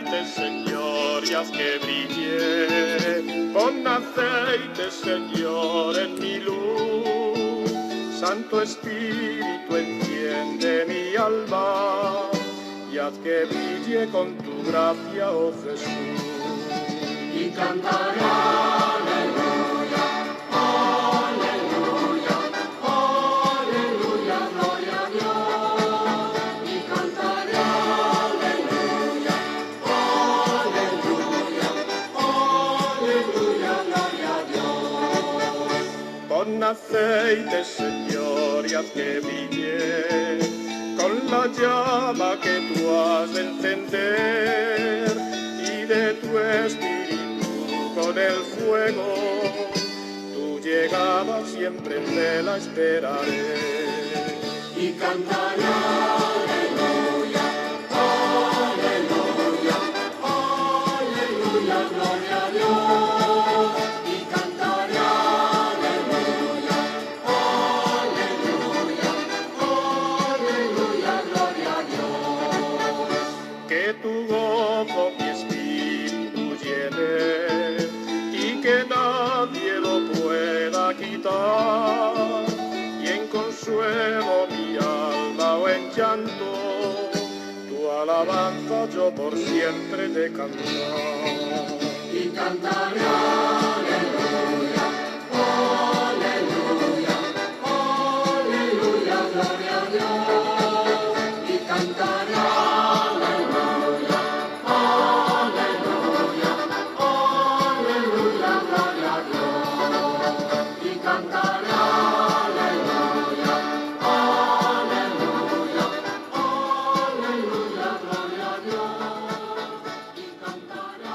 aceite, Señor, y haz que brille. Pon aceite, Señor, en mi luz. Santo Espíritu, enciende mi alma y haz que brille con tu gracia, oh Jesús. Y cantaré aleluya, aleluya, aleluya, gloria a Dios. Y cantaré aleluya, aleluya, aleluya, gloria a Dios. Pon aceite, Señor, y haz que brille con la llama que tú has de encender y de tu espíritu con el fuego, tu llegada siempre te la esperaré. Y cantaré aleluya, aleluya, aleluya, gloria a Dios. Y cantaré aleluya, aleluya, aleluya, gloria a Dios. Que tu gozo mi espíritu llene y que nadie lo pueda quitar, y en consuelo mi alma o en llanto, tu alabanza yo por siempre te cantar. Y cantaré aleluya, aleluya, aleluya, gloria a Dios. Y cantaré aleluya, aleluya, aleluya, gloria a Dios. Y cantaré aleluya, aleluya, aleluya, gloria a Dios. Y cantaré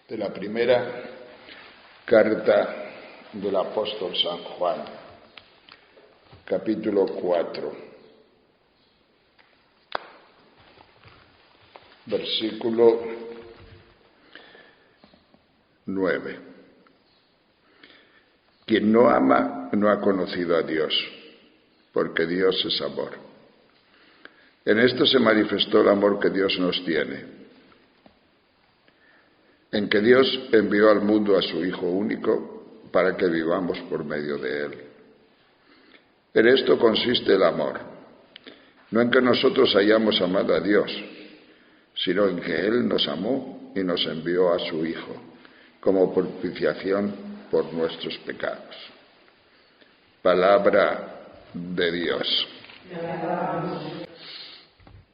de la primera carta del apóstol San Juan, capítulo 4, versículo 9. Quien no ama no ha conocido a Dios, porque Dios es amor. En esto se manifestó el amor que Dios nos tiene, en que Dios envió al mundo a su Hijo único para que vivamos por medio de Él. En esto consiste el amor, no en que nosotros hayamos amado a Dios, sino en que Él nos amó y nos envió a su Hijo como propiciación por nuestros pecados. Palabra de Dios.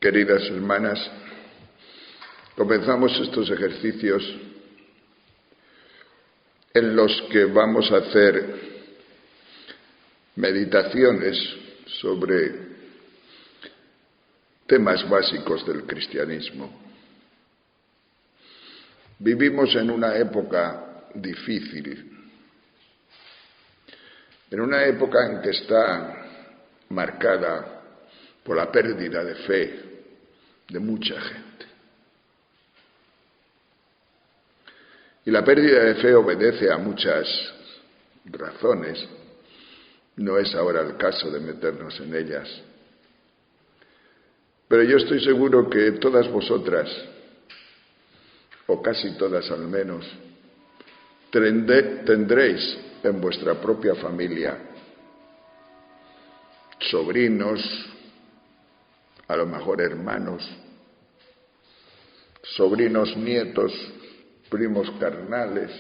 Queridas hermanas, comenzamos estos ejercicios en los que vamos a hacer meditaciones sobre temas básicos del cristianismo. Vivimos en una época difícil, en una época en que está marcada por la pérdida de fe de mucha gente. Y la pérdida de fe obedece a muchas razones. No es ahora el caso de meternos en ellas. Pero yo estoy seguro que todas vosotras, o casi todas al menos, tendréis en vuestra propia familia sobrinos, a lo mejor hermanos, sobrinos nietos, primos carnales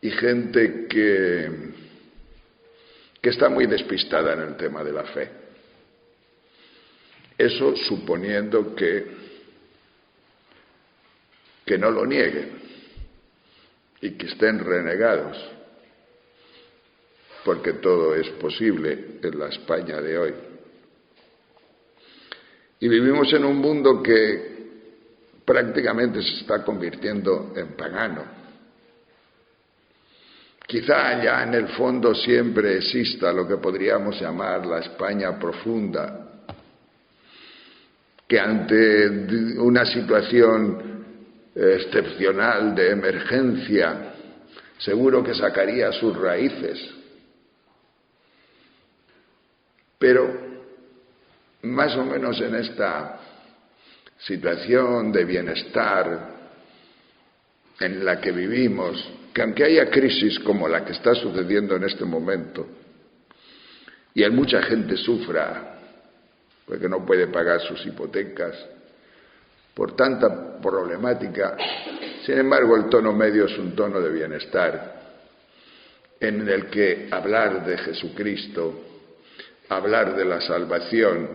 y gente que está muy despistada en el tema de la fe. Eso suponiendo que no lo nieguen y que estén renegados, porque todo es posible en la España de hoy. Y vivimos en un mundo que prácticamente se está convirtiendo en pagano. Quizá ya en el fondo siempre exista lo que podríamos llamar la España profunda, que ante una situación excepcional de emergencia seguro que sacaría sus raíces Pero más o menos en esta situación de bienestar en la que vivimos, que aunque haya crisis como la que está sucediendo en este momento, y hay mucha gente sufra porque no puede pagar sus hipotecas, por tanta problemática, sin embargo el tono medio es un tono de bienestar, en el que hablar de Jesucristo, hablar de la salvación,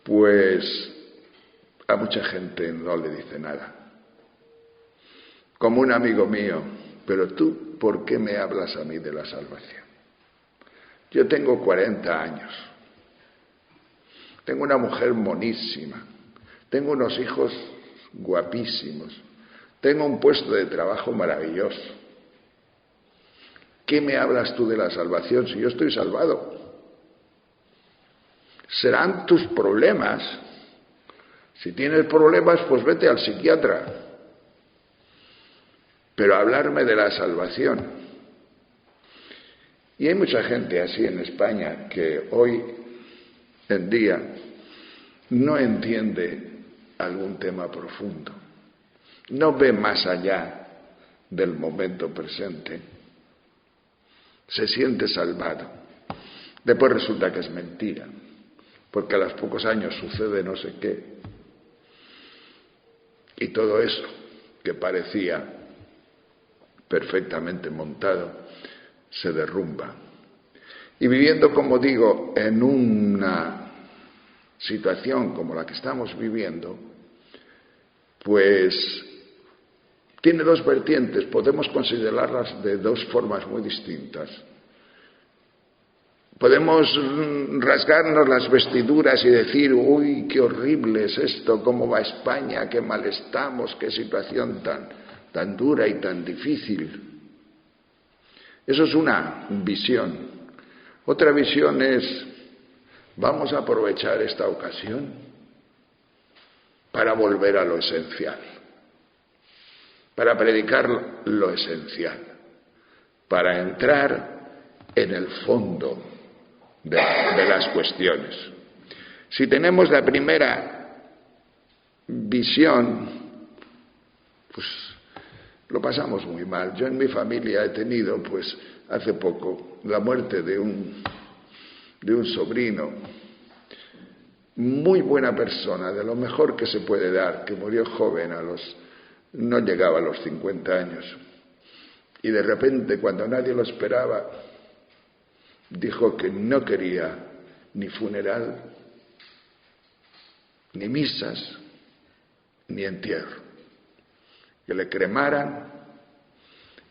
pues a mucha gente no le dice nada. Como un amigo mío, pero tú, ¿por qué me hablas a mí de la salvación? Yo tengo 40 años, tengo una mujer monísima, tengo unos hijos guapísimos, tengo un puesto de trabajo maravilloso. ¿Qué me hablas tú de la salvación si yo estoy salvado? Serán tus problemas. Si tienes problemas, pues vete al psiquiatra. Pero hablarme de la salvación. Y hay mucha gente así en España que hoy en día no entiende algún tema profundo, no ve más allá del momento presente, se siente salvado. Después resulta que es mentira, porque a los pocos años sucede no sé qué, y todo eso que parecía perfectamente montado se derrumba. Y viviendo, como digo, en una situación como la que estamos viviendo, pues tiene dos vertientes, podemos considerarlas de dos formas muy distintas. Podemos rasgarnos las vestiduras y decir, uy, qué horrible es esto, cómo va España, qué mal estamos, qué situación tan dura y tan difícil. Eso es una visión. Otra visión es, vamos a aprovechar esta ocasión para volver a lo esencial, para predicar lo esencial, para entrar en el fondo de las cuestiones. Si tenemos la primera visión, pues lo pasamos muy mal. Yo en mi familia he tenido, pues hace poco, la muerte de un sobrino, muy buena persona, de lo mejor que se puede dar, que murió joven, no llegaba a los 50 años. Y de repente, cuando nadie lo esperaba, dijo que no quería ni funeral, ni misas, ni entierro. Que le cremaran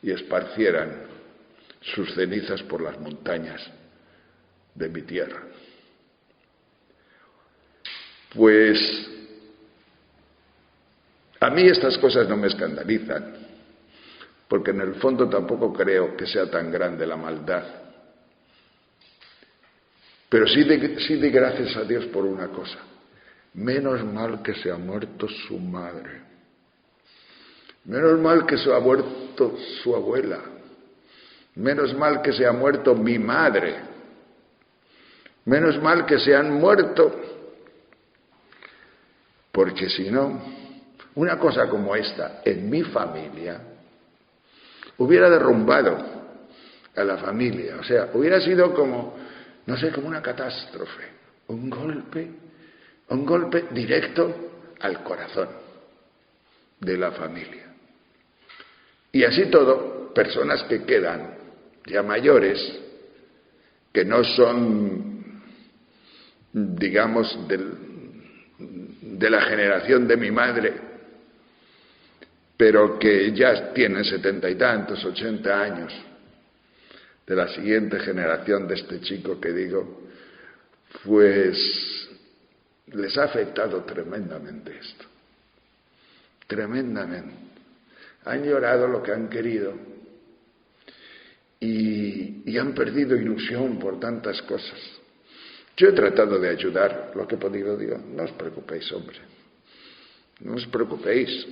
y esparcieran sus cenizas por las montañas de mi tierra. Pues a mí estas cosas no me escandalizan, porque en el fondo tampoco creo que sea tan grande la maldad. Pero sí de gracias a Dios por una cosa: menos mal que se ha muerto su madre. Menos mal que se ha muerto su abuela. Menos mal que se ha muerto mi madre. Menos mal que se han muerto. Porque si no, una cosa como esta en mi familia hubiera derrumbado a la familia. O sea, hubiera sido como, no sé, como una catástrofe. Un golpe directo al corazón de la familia. Y así todo, personas que quedan ya mayores, que no son, digamos, de la generación de mi madre, pero que ya tienen 70 y tantos, 80 años, de la siguiente generación de este chico que digo, pues les ha afectado tremendamente esto, tremendamente. Han llorado lo que han querido y han perdido ilusión por tantas cosas. Yo he tratado de ayudar lo que he podido. Digo, no os preocupéis, hombre, no os preocupéis,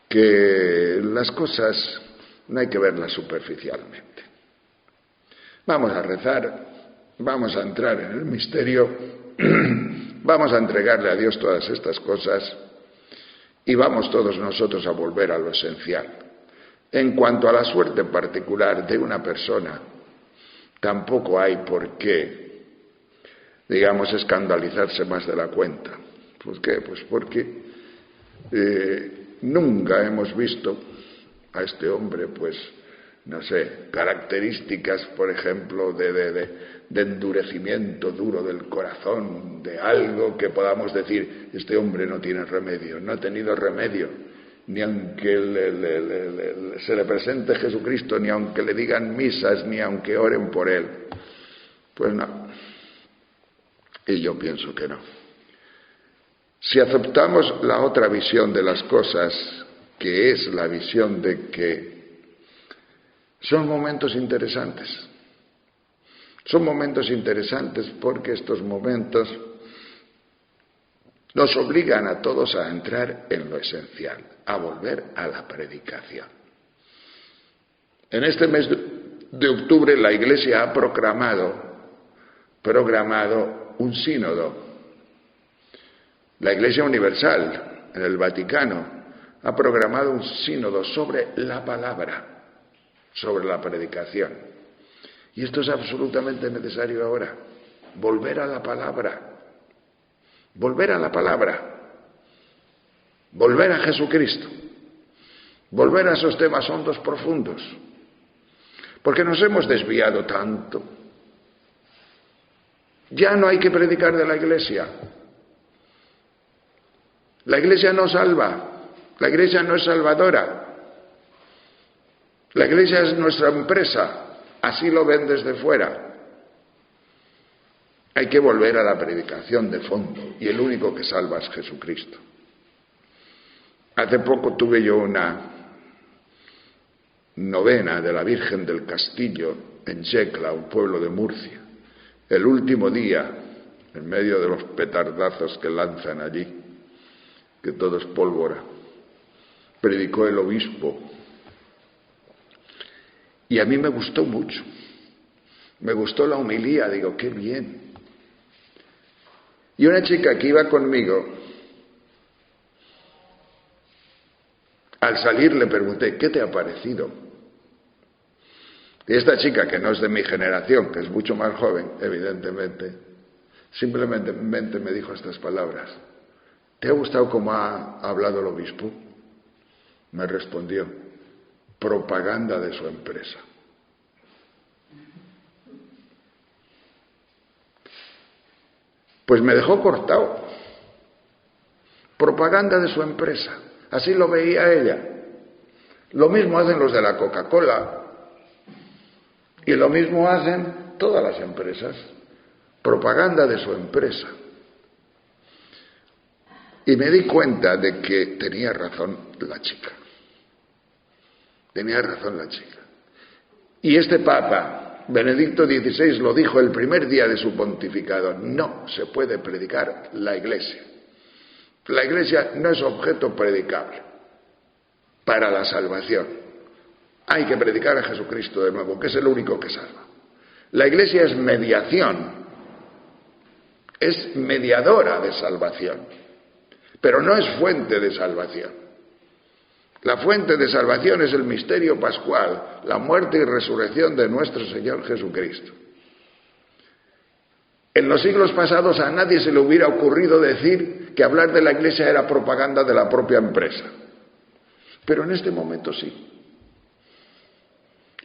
que las cosas no hay que verlas superficialmente. Vamos a rezar, vamos a entrar en el misterio, vamos a entregarle a Dios todas estas cosas y vamos todos nosotros a volver a lo esencial. En cuanto a la suerte particular de una persona, tampoco hay por qué, digamos, escandalizarse más de la cuenta. ¿Por qué? Pues porque nunca hemos visto a este hombre, pues, no sé, características, por ejemplo, de endurecimiento duro del corazón, de algo que podamos decir, este hombre no tiene remedio, no ha tenido remedio, ni aunque se le presente Jesucristo, ni aunque le digan misas, ni aunque oren por él. Pues no. Y yo pienso que no. Si aceptamos la otra visión de las cosas, que es la visión de que son momentos interesantes. Son momentos interesantes porque estos momentos nos obligan a todos a entrar en lo esencial, a volver a la predicación. En este mes de octubre la Iglesia ha programado un sínodo. La Iglesia Universal en el Vaticano ha programado un sínodo sobre la palabra, sobre la predicación. Y esto es absolutamente necesario ahora. Volver a la palabra. Volver a la palabra. Volver a Jesucristo. Volver a esos temas hondos, profundos. Porque nos hemos desviado tanto. Ya no hay que predicar de la Iglesia. La Iglesia no salva. La Iglesia no es salvadora. La Iglesia es nuestra empresa, así lo ven desde fuera. Hay que volver a la predicación de fondo, y el único que salva es Jesucristo. Hace poco tuve yo una novena de la Virgen del Castillo en Yecla, un pueblo de Murcia. El último día, en medio de los petardazos que lanzan allí, que todo es pólvora, predicó el obispo. Y a mí me gustó mucho, me gustó la homilía, digo, qué bien. Y una chica que iba conmigo, al salir le pregunté, ¿qué te ha parecido? Y esta chica, que no es de mi generación, que es mucho más joven, evidentemente, simplemente me dijo estas palabras, ¿te ha gustado cómo ha hablado el obispo? Me respondió, propaganda de su empresa. Pues me dejó cortado. Propaganda de su empresa. Así lo veía ella. Lo mismo hacen los de la Coca-Cola. Y lo mismo hacen todas las empresas. Propaganda de su empresa. Y me di cuenta de que tenía razón la chica. Tenía razón la chica. Y este Papa, Benedicto XVI, lo dijo el primer día de su pontificado, no se puede predicar la Iglesia. La Iglesia no es objeto predicable para la salvación. Hay que predicar a Jesucristo de nuevo, que es el único que salva. La Iglesia es mediación, es mediadora de salvación, pero no es fuente de salvación. La fuente de salvación es el misterio pascual, la muerte y resurrección de nuestro Señor Jesucristo. En los siglos pasados a nadie se le hubiera ocurrido decir que hablar de la Iglesia era propaganda de la propia empresa. Pero en este momento sí.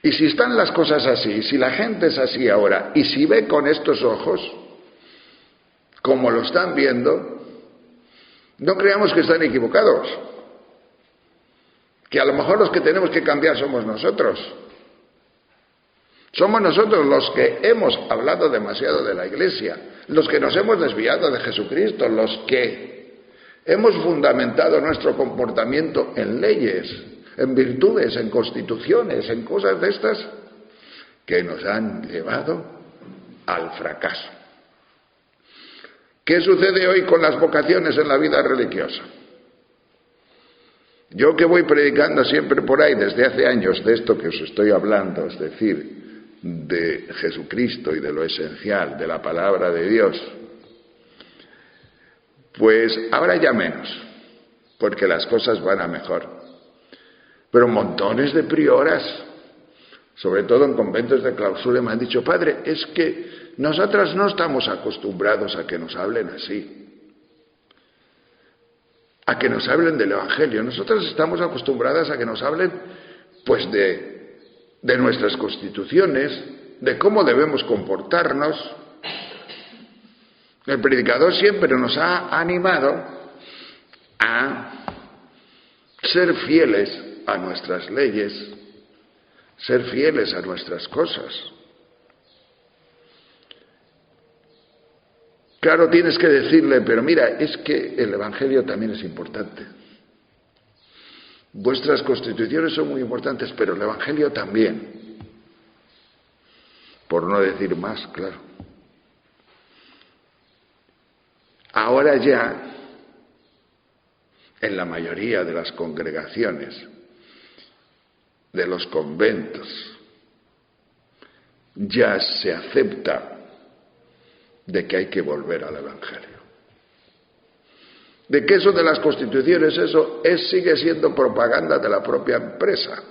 Y si están las cosas así, si la gente es así ahora, y si ve con estos ojos, como lo están viendo, no creamos que están equivocados. Que a lo mejor los que tenemos que cambiar somos nosotros. Somos nosotros los que hemos hablado demasiado de la Iglesia, los que nos hemos desviado de Jesucristo, los que hemos fundamentado nuestro comportamiento en leyes, en virtudes, en constituciones, en cosas de estas que nos han llevado al fracaso. ¿Qué sucede hoy con las vocaciones en la vida religiosa? Yo que voy predicando siempre por ahí desde hace años de esto que os estoy hablando, es decir, de Jesucristo y de lo esencial, de la palabra de Dios, pues ahora ya menos, porque las cosas van a mejor. Pero montones de prioras, sobre todo en conventos de clausura, me han dicho: padre, es que nosotras no estamos acostumbrados a que nos hablen así, a que nos hablen del Evangelio. Nosotras estamos acostumbradas a que nos hablen, pues, de nuestras constituciones, de cómo debemos comportarnos. El predicador siempre nos ha animado a ser fieles a nuestras leyes, ser fieles a nuestras cosas. Claro, tienes que decirle: pero mira, es que el Evangelio también es importante. Vuestras constituciones son muy importantes, pero el Evangelio también. Por no decir más, claro. Ahora ya, en la mayoría de las congregaciones, de los conventos, ya se acepta de que hay que volver al Evangelio. De que eso de las constituciones, sigue siendo propaganda de la propia empresa.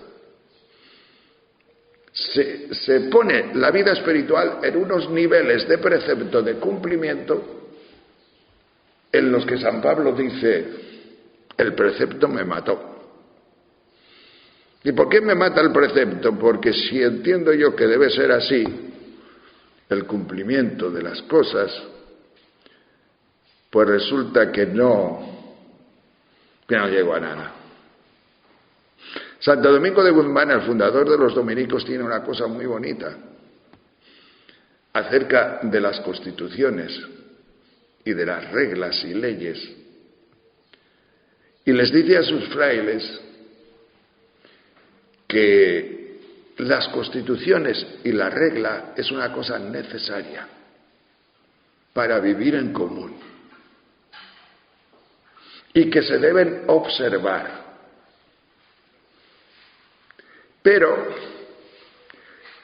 Se pone la vida espiritual en unos niveles de precepto, de cumplimiento, en los que San Pablo dice: el precepto me mató. ¿Y por qué me mata el precepto? Porque si entiendo yo que debe ser así, el cumplimiento de las cosas, pues resulta que no llego a nada. Santo Domingo de Guzmán, el fundador de los dominicos, tiene una cosa muy bonita acerca de las constituciones y de las reglas y leyes. Y les dice a sus frailes que las constituciones y la regla es una cosa necesaria para vivir en común y que se deben observar. Pero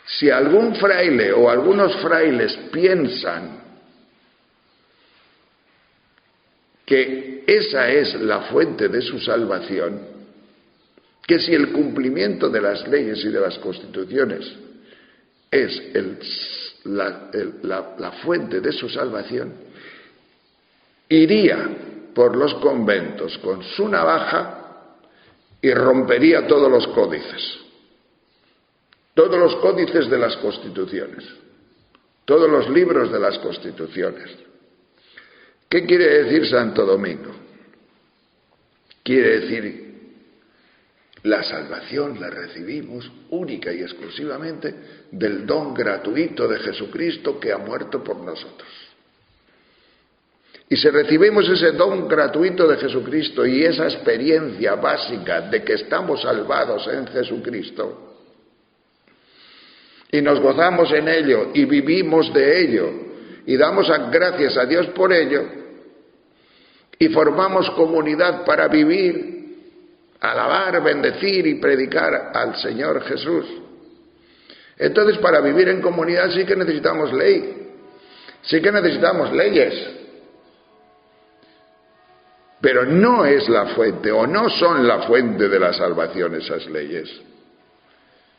si algún fraile o algunos frailes piensan que esa es la fuente de su salvación, que si el cumplimiento de las leyes y de las constituciones es la fuente de su salvación, iría por los conventos con su navaja y rompería todos los códices de las constituciones, todos los libros de las constituciones. ¿Qué quiere decir Santo Domingo? Quiere decir: la salvación la recibimos única y exclusivamente del don gratuito de Jesucristo, que ha muerto por nosotros. Y si recibimos ese don gratuito de Jesucristo y esa experiencia básica de que estamos salvados en Jesucristo, y nos gozamos en ello y vivimos de ello y damos gracias a Dios por ello, y formamos comunidad para vivir, alabar, bendecir y predicar al Señor Jesús, entonces para vivir en comunidad sí que necesitamos ley, sí que necesitamos leyes, pero no es la fuente o no son la fuente de la salvación esas leyes,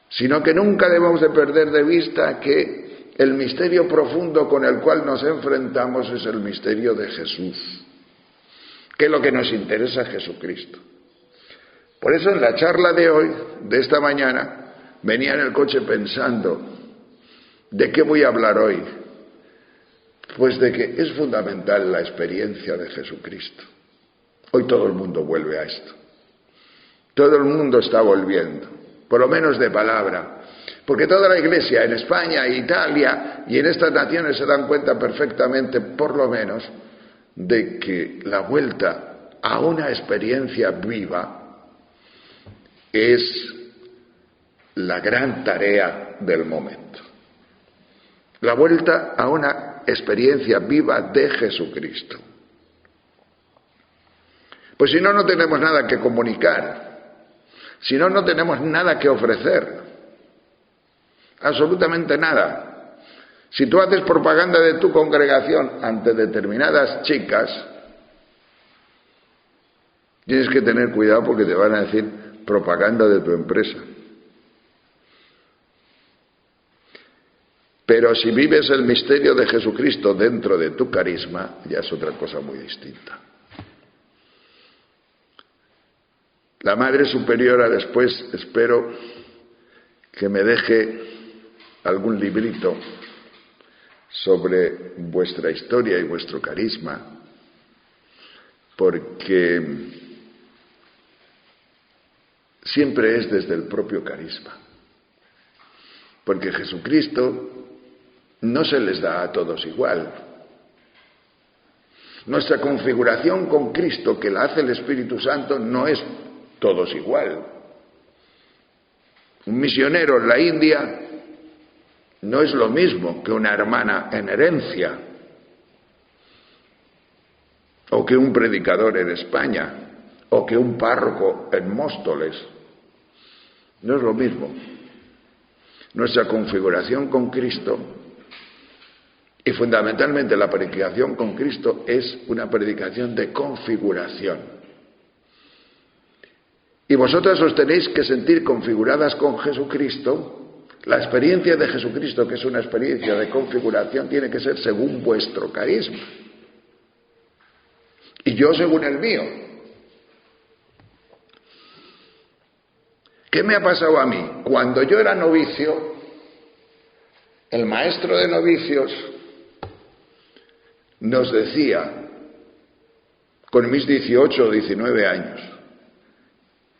sino que nunca debemos de perder de vista que el misterio profundo con el cual nos enfrentamos es el misterio de Jesús, que es lo que nos interesa a Jesucristo. Por eso en la charla de hoy, de esta mañana, venía en el coche pensando: ¿de qué voy a hablar hoy? Pues de que es fundamental la experiencia de Jesucristo. Hoy todo el mundo vuelve a esto. Todo el mundo está volviendo, por lo menos de palabra, porque toda la Iglesia en España, Italia y en estas naciones se dan cuenta perfectamente, por lo menos, de que la vuelta a una experiencia viva es la gran tarea del momento. La vuelta a una experiencia viva de Jesucristo. Pues si no, no tenemos nada que comunicar. Si no, no tenemos nada que ofrecer. absolutamente nada. Si tú haces propaganda de tu congregación ante determinadas chicas, tienes que tener cuidado porque te van a decir propaganda de tu empresa. Pero si vives el misterio de Jesucristo dentro de tu carisma, ya es otra cosa muy distinta. La Madre Superiora después espero que me deje algún librito sobre vuestra historia y vuestro carisma, porque siempre es desde el propio carisma. Porque Jesucristo no se les da a todos igual. Nuestra configuración con Cristo, que la hace el Espíritu Santo, no es todos igual. Un misionero en la India no es lo mismo que una hermana en herencia, o que un predicador en España, o que un párroco en Móstoles. No es lo mismo. Nuestra configuración con Cristo, y fundamentalmente la predicación con Cristo, es una predicación de configuración. Y vosotras os tenéis que sentir configuradas con Jesucristo. La experiencia de Jesucristo, que es una experiencia de configuración, tiene que ser según vuestro carisma. Y yo según el mío. ¿Qué me ha pasado a mí? Cuando yo era novicio, el maestro de novicios nos decía, con mis 18 o 19 años,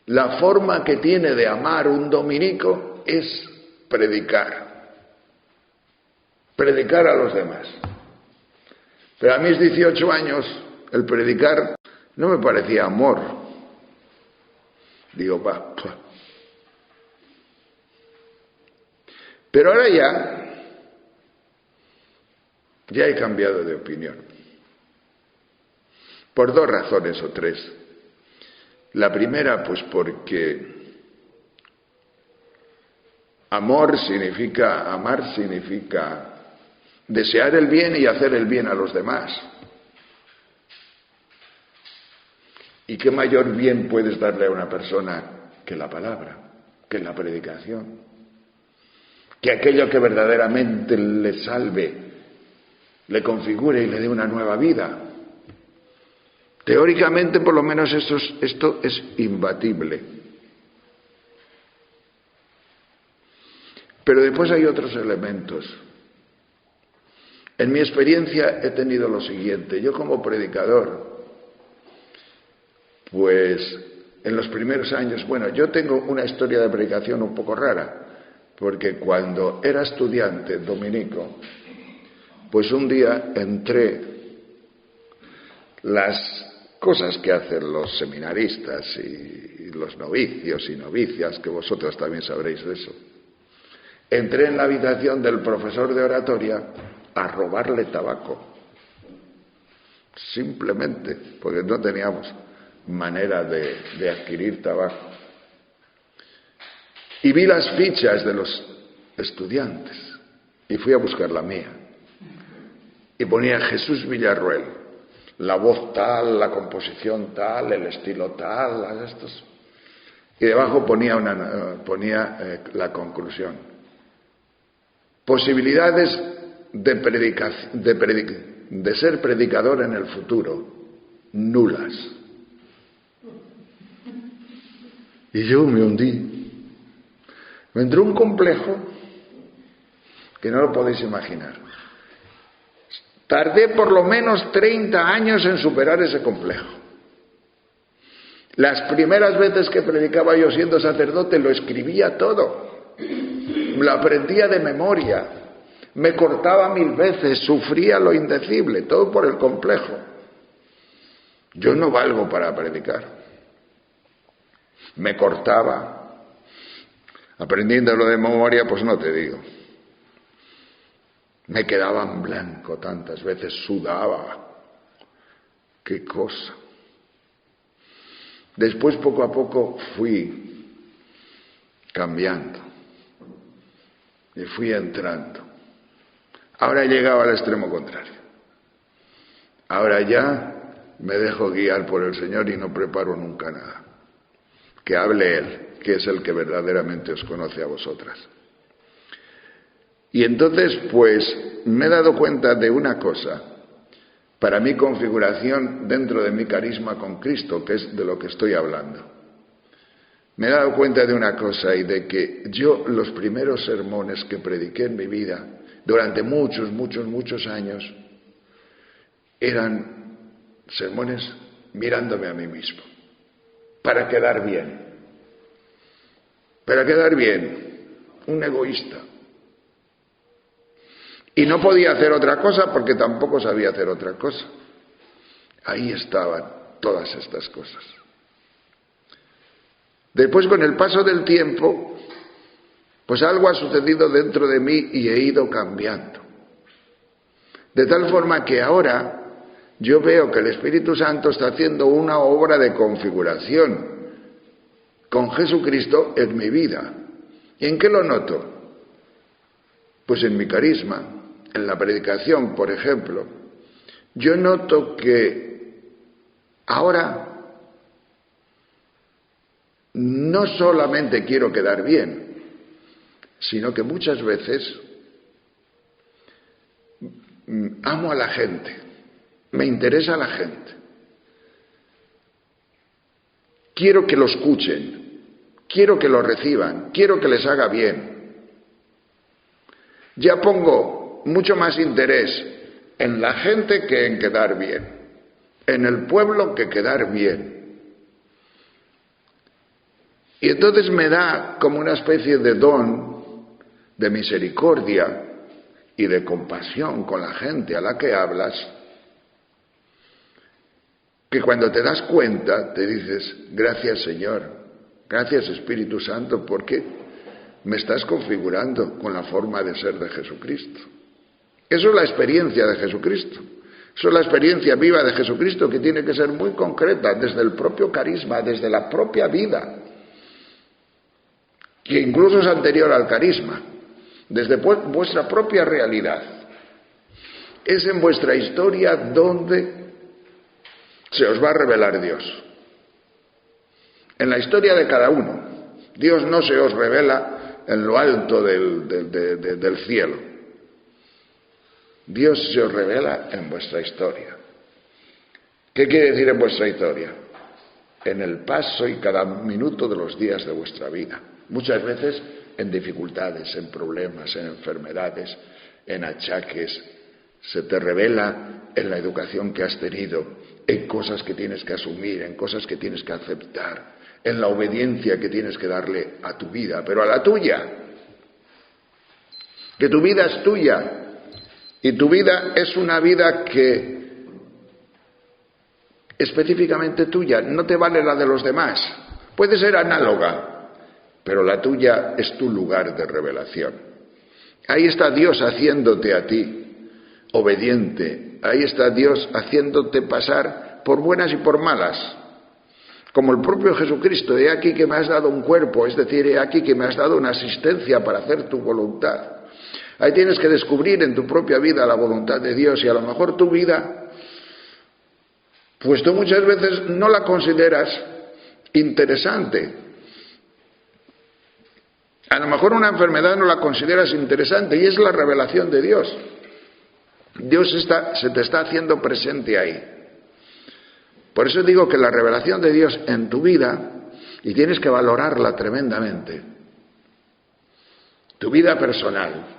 la forma que tiene de amar un dominico es predicar a los demás. Pero a mis 18 años el predicar no me parecía amor. Digo, va. Pero ahora ya he cambiado de opinión. Por 2 razones o 3. La primera, pues porque amar significa desear el bien y hacer el bien a los demás. ¿Y qué mayor bien puedes darle a una persona que la palabra, que la predicación? Que aquello que verdaderamente le salve, le configure y le dé una nueva vida. Teóricamente, por lo menos, esto es imbatible. Pero después hay otros elementos. En mi experiencia he tenido lo siguiente. Yo como predicador, pues en los primeros años, yo tengo una historia de predicación un poco rara, porque cuando era estudiante dominico, pues un día entré las cosas que hacen los seminaristas y los novicios y novicias, que vosotras también sabréis de eso. Entré en la habitación del profesor de oratoria a robarle tabaco. Simplemente, porque no teníamos manera de adquirir tabaco. Y vi las fichas de los estudiantes y fui a buscar la mía. Y ponía Jesús Villarruel, la voz tal, la composición tal, el estilo tal, estos. Y debajo ponía la conclusión. Posibilidades de ser predicador en el futuro, nulas. Y yo me hundí. Me entró un complejo que no lo podéis imaginar. Tardé por lo menos 30 años en superar ese complejo. Las primeras veces que predicaba yo siendo sacerdote lo escribía todo. Lo aprendía de memoria. Me cortaba 1000 veces, sufría lo indecible, todo por el complejo. Yo no valgo para predicar. Me cortaba. Aprendiéndolo de memoria, pues no te digo. Me quedaba en blanco tantas veces, sudaba. ¡Qué cosa! Después, poco a poco, fui cambiando. Y fui entrando. Ahora he llegado al extremo contrario. Ahora ya me dejo guiar por el Señor y no preparo nunca nada. Que hable Él, que es el que verdaderamente os conoce a vosotras. Y entonces, pues, me he dado cuenta de una cosa, para mi configuración dentro de mi carisma con Cristo, que es de lo que estoy hablando. Me he dado cuenta de una cosa, y de que yo los primeros sermones que prediqué en mi vida, durante muchos años, eran sermones mirándome a mí mismo, para quedar bien. Para quedar bien, un egoísta. Y no podía hacer otra cosa porque tampoco sabía hacer otra cosa. Ahí estaban todas estas cosas. Después, con el paso del tiempo, pues algo ha sucedido dentro de mí y he ido cambiando. De tal forma que ahora yo veo que el Espíritu Santo está haciendo una obra de configuración con Jesucristo en mi vida. ¿Y en qué lo noto? Pues en mi carisma, en la predicación, por ejemplo. Yo noto que ahora no solamente quiero quedar bien, sino que muchas veces amo a la gente, me interesa a la gente. Quiero que lo escuchen, quiero que lo reciban, quiero que les haga bien. Ya pongo mucho más interés en la gente que en quedar bien, en el pueblo que quedar bien. Y entonces me da como una especie de don de misericordia y de compasión con la gente a la que hablas, que cuando te das cuenta te dices: gracias Señor, gracias Espíritu Santo, porque me estás configurando con la forma de ser de Jesucristo. Eso es la experiencia de Jesucristo. Eso es la experiencia viva de Jesucristo, que tiene que ser muy concreta, desde el propio carisma, desde la propia vida, que incluso es anterior al carisma, desde vuestra propia realidad. Es en vuestra historia donde se os va a revelar Dios. En la historia de cada uno. Dios no se os revela en lo alto del cielo. Dios se os revela en vuestra historia. ¿Qué quiere decir en vuestra historia? En el paso y cada minuto de los días de vuestra vida. Muchas veces en dificultades, en problemas, en enfermedades, en achaques. Se te revela en la educación que has tenido, en cosas que tienes que asumir, en cosas que tienes que aceptar, en la obediencia que tienes que darle a tu vida, pero a la tuya. Que tu vida es tuya. Y tu vida es una vida que específicamente tuya, no te vale la de los demás. Puede ser análoga, pero la tuya es tu lugar de revelación. Ahí está Dios haciéndote a ti obediente. Ahí está Dios haciéndote pasar por buenas y por malas. Como el propio Jesucristo: he aquí que me has dado un cuerpo, es decir, he aquí que me has dado una asistencia para hacer tu voluntad. Ahí tienes que descubrir en tu propia vida la voluntad de Dios, y a lo mejor tu vida, pues tú muchas veces no la consideras interesante. A lo mejor una enfermedad no la consideras interesante, y es la revelación de Dios. Dios se te está haciendo presente ahí. Por eso digo que la revelación de Dios en tu vida, y tienes que valorarla tremendamente, tu vida personal.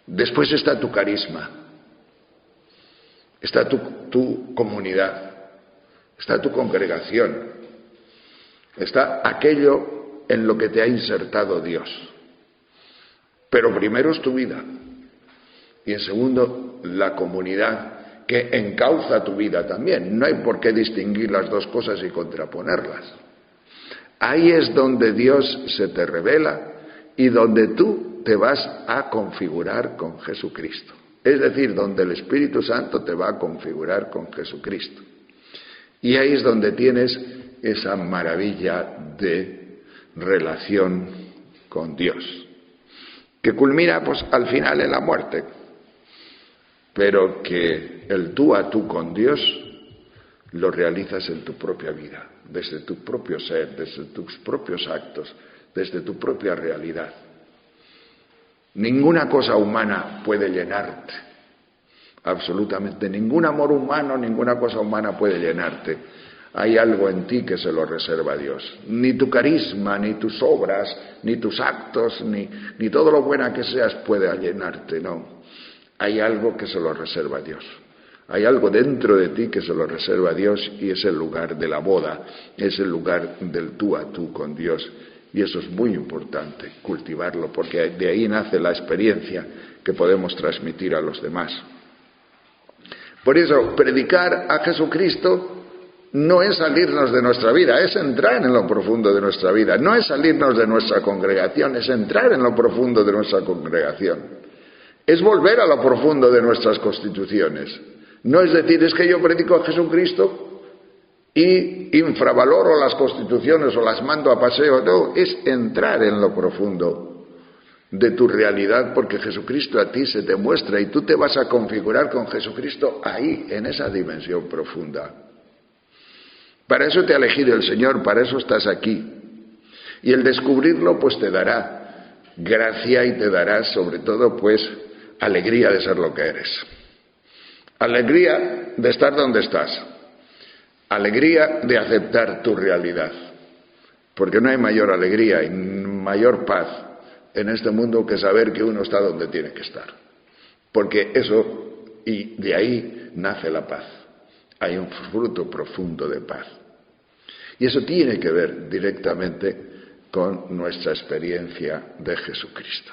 Después está tu carisma, está tu comunidad, está tu congregación, está aquello en lo que te ha insertado Dios. Pero primero es tu vida, y en segundo, la comunidad que encauza tu vida también. No hay por qué distinguir las dos cosas y contraponerlas. Ahí es donde Dios se te revela y donde tú te vas a configurar con Jesucristo. Es decir, donde el Espíritu Santo te va a configurar con Jesucristo. Y ahí es donde tienes esa maravilla de relación con Dios. que culmina pues al final en la muerte, pero que el tú a tú con Dios lo realizas en tu propia vida, desde tu propio ser, desde tus propios actos, desde tu propia realidad. Ninguna cosa humana puede llenarte, absolutamente ningún amor humano, ninguna cosa humana puede llenarte. Hay algo en ti que se lo reserva a Dios. Ni tu carisma, ni tus obras, ni tus actos, ni todo lo buena que seas puede llenarte, no. Hay algo que se lo reserva a Dios. Hay algo dentro de ti que se lo reserva a Dios y es el lugar de la boda, es el lugar del tú a tú con Dios. Y eso es muy importante, cultivarlo, porque de ahí nace la experiencia que podemos transmitir a los demás. Por eso, predicar a Jesucristo no es salirnos de nuestra vida, es entrar en lo profundo de nuestra vida. No es salirnos de nuestra congregación, es entrar en lo profundo de nuestra congregación. Es volver a lo profundo de nuestras constituciones. No es decir, es que yo predico a Jesucristo y infravaloro las constituciones o las mando a paseo. No, es entrar en lo profundo de tu realidad, porque Jesucristo a ti se te muestra y tú te vas a configurar con Jesucristo ahí, en esa dimensión profunda. Para eso te ha elegido el Señor, para eso estás aquí. Y el descubrirlo pues te dará gracia y te dará sobre todo pues alegría de ser lo que eres. Alegría de estar donde estás. Alegría de aceptar tu realidad. Porque no hay mayor alegría y mayor paz en este mundo que saber que uno está donde tiene que estar. Porque eso, y de ahí nace la paz. Hay un fruto profundo de paz. Y eso tiene que ver directamente con nuestra experiencia de Jesucristo.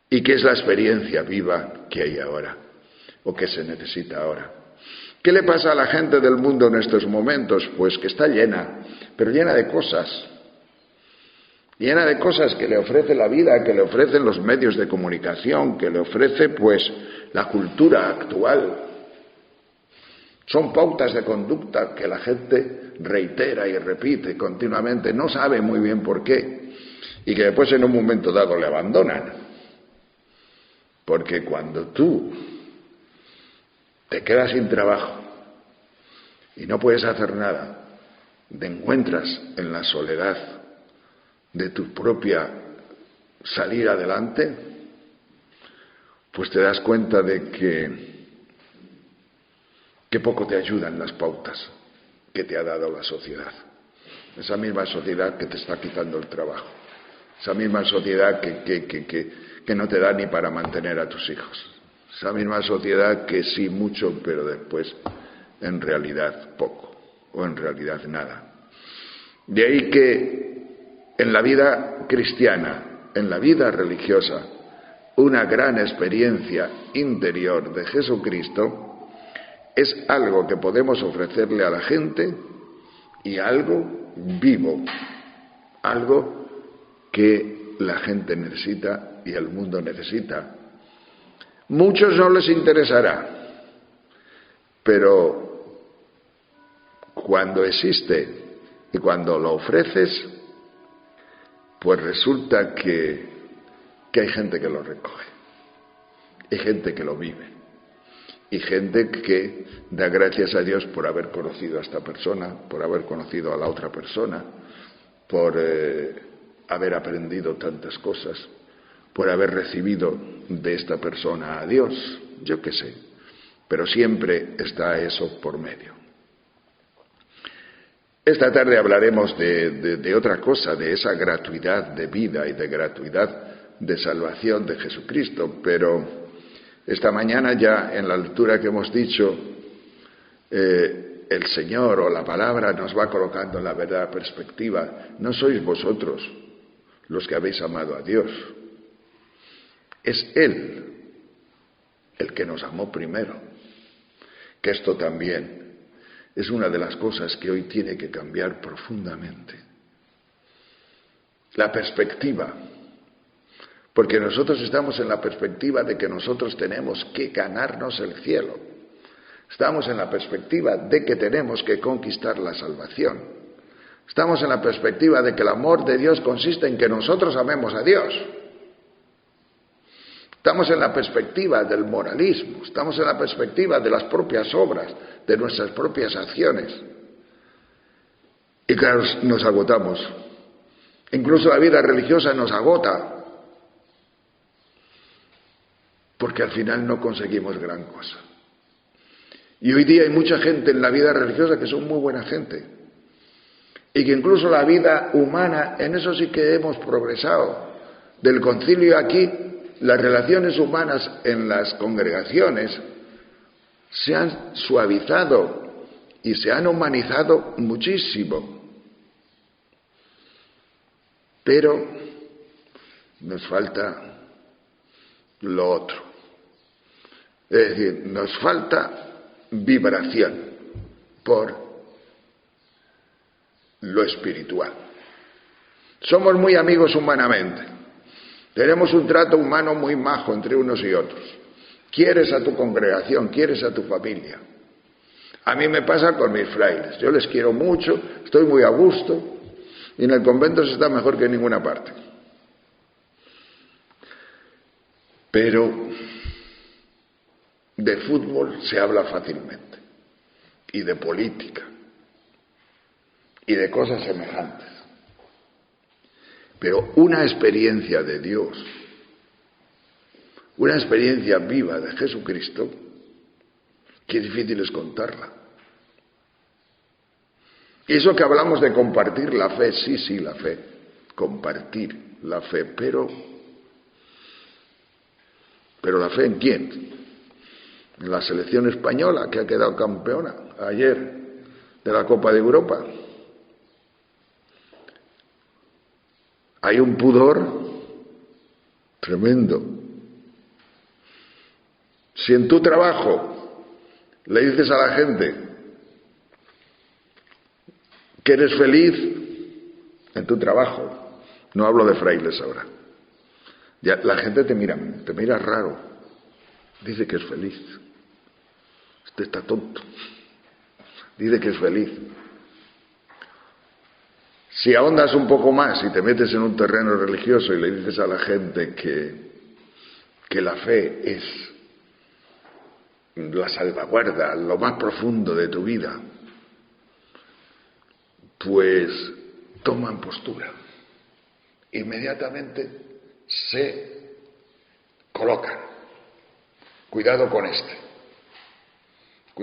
¿Y qué es la experiencia viva que hay ahora? ¿O que se necesita ahora? ¿Qué le pasa a la gente del mundo en estos momentos? Pues que está llena, pero llena de cosas. Llena de cosas que le ofrece la vida, que le ofrecen los medios de comunicación, que le ofrece pues la cultura actual. Son pautas de conducta que la gente reitera y repite continuamente, no sabe muy bien por qué, y que después en un momento dado le abandonan. Porque cuando tú te quedas sin trabajo y no puedes hacer nada, te encuentras en la soledad de tu propia salir adelante, pues te das cuenta de que poco te ayudan las pautas que te ha dado la sociedad. Esa misma sociedad que te está quitando el trabajo. Esa misma sociedad que no te da ni para mantener a tus hijos. Esa misma sociedad que sí mucho, pero después en realidad poco, o en realidad nada. De ahí que en la vida cristiana, en la vida religiosa, una gran experiencia interior de Jesucristo es algo que podemos ofrecerle a la gente y algo vivo, algo que la gente necesita y el mundo necesita. Muchos no les interesará, pero cuando existe y cuando lo ofreces, pues resulta que hay gente que lo recoge, hay gente que lo vive, y gente que da gracias a Dios por haber conocido a esta persona, por haber conocido a la otra persona, por haber aprendido tantas cosas, por haber recibido de esta persona a Dios, yo qué sé, pero siempre está eso por medio. Esta tarde hablaremos de otra cosa, de esa gratuidad de vida y de gratuidad de salvación de Jesucristo, pero esta mañana ya en la lectura que hemos dicho, el Señor o la palabra nos va colocando en la verdadera perspectiva. No sois vosotros los que habéis amado a Dios, es Él el que nos amó primero. Que esto también es una de las cosas que hoy tiene que cambiar profundamente. La perspectiva. Porque nosotros estamos en la perspectiva de que nosotros tenemos que ganarnos el cielo. Estamos en la perspectiva de que tenemos que conquistar la salvación. Estamos en la perspectiva de que el amor de Dios consiste en que nosotros amemos a Dios. Estamos en la perspectiva del moralismo, estamos en la perspectiva de las propias obras, de nuestras propias acciones. Y claro, nos agotamos. Incluso la vida religiosa nos agota, porque al final no conseguimos gran cosa. Y hoy día hay mucha gente en la vida religiosa que son muy buena gente, y que incluso la vida humana, en eso sí que hemos progresado. Del concilio aquí, las relaciones humanas en las congregaciones se han suavizado y se han humanizado muchísimo. Pero nos falta lo otro. Es decir, nos falta vibración por lo espiritual. Somos muy amigos humanamente. Tenemos un trato humano muy majo entre unos y otros. Quieres a tu congregación, quieres a tu familia. A mí me pasa con mis frailes. Yo les quiero mucho, estoy muy a gusto. Y en el convento se está mejor que en ninguna parte. Pero de fútbol se habla fácilmente, y de política, y de cosas semejantes. Pero una experiencia de Dios, una experiencia viva de Jesucristo, qué difícil es contarla. Y eso que hablamos de compartir la fe, sí, la fe, compartir la fe, pero ¿la fe en quién? En la selección española, que ha quedado campeona ayer de la Copa de Europa. Hay un pudor tremendo. Si en tu trabajo le dices a la gente que eres feliz en tu trabajo, no hablo de frailes ahora, ya la gente te mira raro, dice que es feliz. Este está tonto, dice que es feliz. Si ahondas un poco más y te metes en un terreno religioso y le dices a la gente que la fe es la salvaguarda, lo más profundo de tu vida, pues toman postura. Inmediatamente se colocan. Cuidado con este.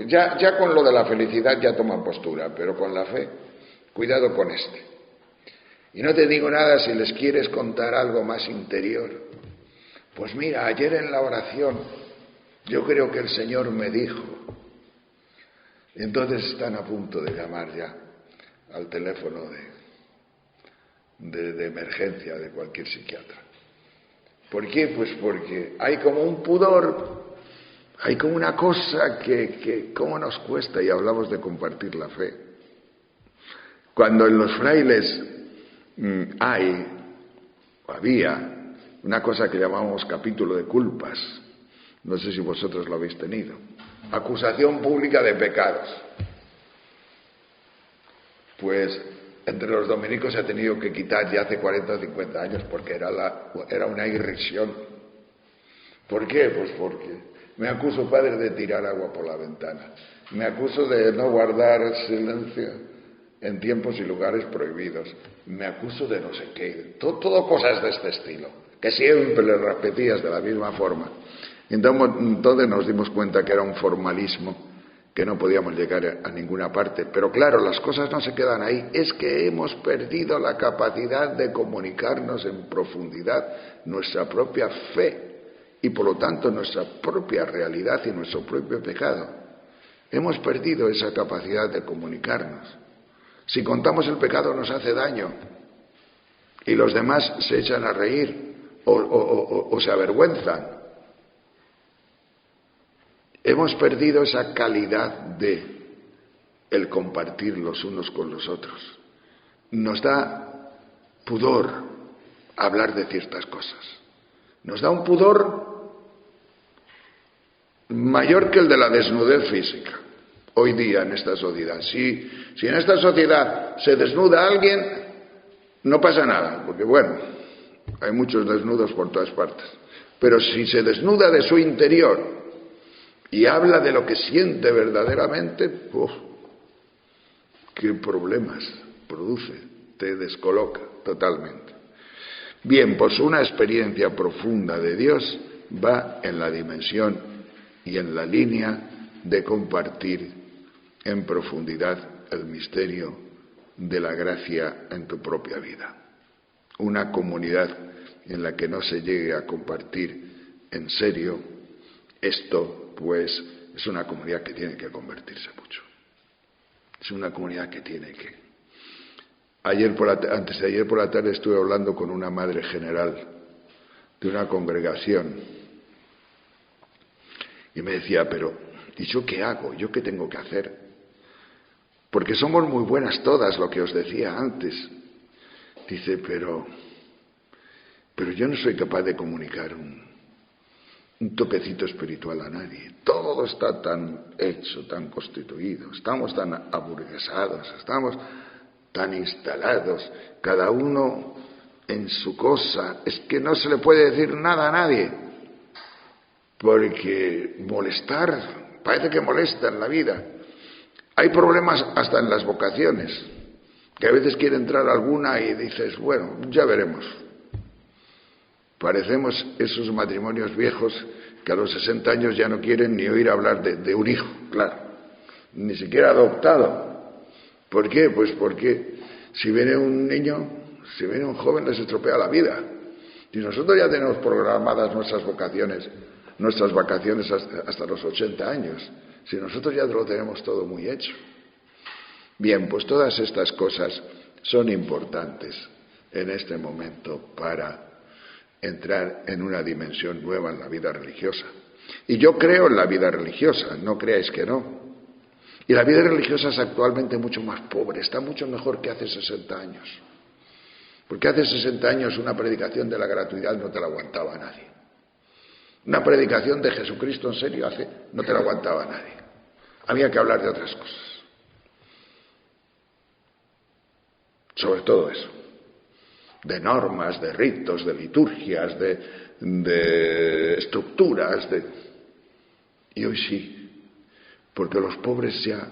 Ya con lo de la felicidad ya toman postura, pero con la fe, cuidado con este. Y no te digo nada si les quieres contar algo más interior. Pues mira, ayer en la oración yo creo que el Señor me dijo. Y entonces están a punto de llamar ya al teléfono de emergencia de cualquier psiquiatra. ¿Por qué? Pues porque hay como un pudor, hay como una cosa que cómo nos cuesta, y hablamos de compartir la fe. Cuando en los frailes había una cosa que llamamos capítulo de culpas, no sé si vosotros lo habéis tenido, acusación pública de pecados. Pues entre los dominicos se ha tenido que quitar ya hace 40 o 50 años porque era una irrisión. ¿Por qué? Pues porque me acuso, padre, de tirar agua por la ventana, me acuso de no guardar silencio en tiempos y lugares prohibidos, me acuso de no sé qué, todo cosas de este estilo, que siempre le repetías de la misma forma. Entonces nos dimos cuenta que era un formalismo, que no podíamos llegar a ninguna parte. Pero claro, las cosas no se quedan ahí, es que hemos perdido la capacidad de comunicarnos en profundidad nuestra propia fe y por lo tanto nuestra propia realidad y nuestro propio pecado. Hemos perdido esa capacidad de comunicarnos. Si contamos el pecado nos hace daño y los demás se echan a reír o se avergüenzan. Hemos perdido esa calidad de el compartir los unos con los otros. Nos da pudor hablar de ciertas cosas. Nos da un pudor mayor que el de la desnudez física. Hoy día en esta sociedad. Si en esta sociedad se desnuda alguien, no pasa nada, porque bueno, hay muchos desnudos por todas partes. Pero si se desnuda de su interior y habla de lo que siente verdaderamente, qué problemas produce, te descoloca totalmente. Bien, pues una experiencia profunda de Dios va en la dimensión y en la línea de compartir en profundidad el misterio de la gracia en tu propia vida. Una comunidad en la que no se llegue a compartir en serio esto, pues es una comunidad que tiene que convertirse mucho. Es una comunidad que tiene que... Antes de ayer por la tarde estuve hablando con una madre general de una congregación y me decía, pero ¿y yo qué hago? ¿Yo qué tengo que hacer? Porque somos muy buenas todas, lo que os decía antes. Dice, pero yo no soy capaz de comunicar un toquecito espiritual a nadie. Todo está tan hecho, tan constituido, estamos tan aburguesados, estamos tan instalados, cada uno en su cosa. Es que no se le puede decir nada a nadie, porque molestar, parece que molesta en la vida. Hay problemas hasta en las vocaciones, que a veces quiere entrar alguna y dices, bueno, ya veremos. Parecemos esos matrimonios viejos que a los 60 años ya no quieren ni oír hablar de un hijo, claro, ni siquiera adoptado. ¿Por qué? Pues porque si viene un niño, si viene un joven, les estropea la vida. Y nosotros ya tenemos programadas nuestras vacaciones hasta los 80 años. Si nosotros ya lo tenemos todo muy hecho. Bien, pues todas estas cosas son importantes en este momento para entrar en una dimensión nueva en la vida religiosa. Y yo creo en la vida religiosa, no creáis que no. Y la vida religiosa es actualmente mucho más pobre, está mucho mejor que hace 60 años. Porque hace 60 años una predicación de la gratuidad no te la aguantaba nadie. Una predicación de Jesucristo en serio no te la aguantaba nadie. Había que hablar de otras cosas. Sobre todo eso. De normas, de ritos, de liturgias, de estructuras. Y hoy sí. Porque los pobres ya...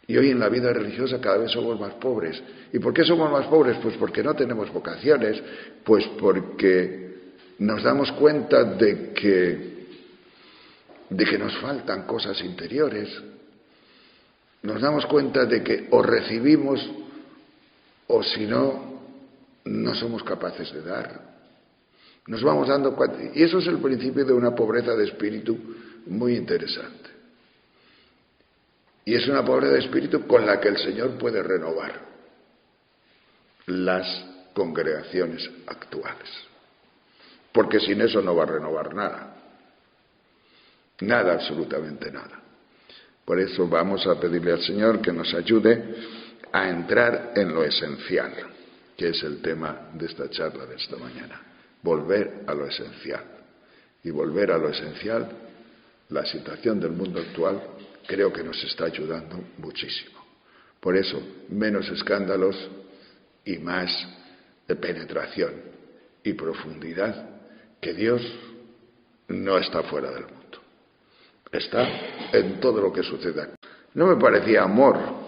Y hoy en la vida religiosa cada vez somos más pobres. ¿Y por qué somos más pobres? Pues porque no tenemos vocaciones, pues porque nos damos cuenta de que nos faltan cosas interiores. Nos damos cuenta de que o recibimos o si no, no somos capaces de dar. Nos vamos dando cuenta. Y eso es el principio de una pobreza de espíritu muy interesante. Y es una pobreza de espíritu con la que el Señor puede renovar las congregaciones actuales. Porque sin eso no va a renovar nada. Nada, absolutamente nada. Por eso vamos a pedirle al Señor que nos ayude a entrar en lo esencial, que es el tema de esta charla de esta mañana. Volver a lo esencial. Y volver a lo esencial, la situación del mundo actual, creo que nos está ayudando muchísimo. Por eso, menos escándalos y más de penetración y profundidad, que Dios no está fuera del mundo. Está en todo lo que sucede aquí. No me parecía amor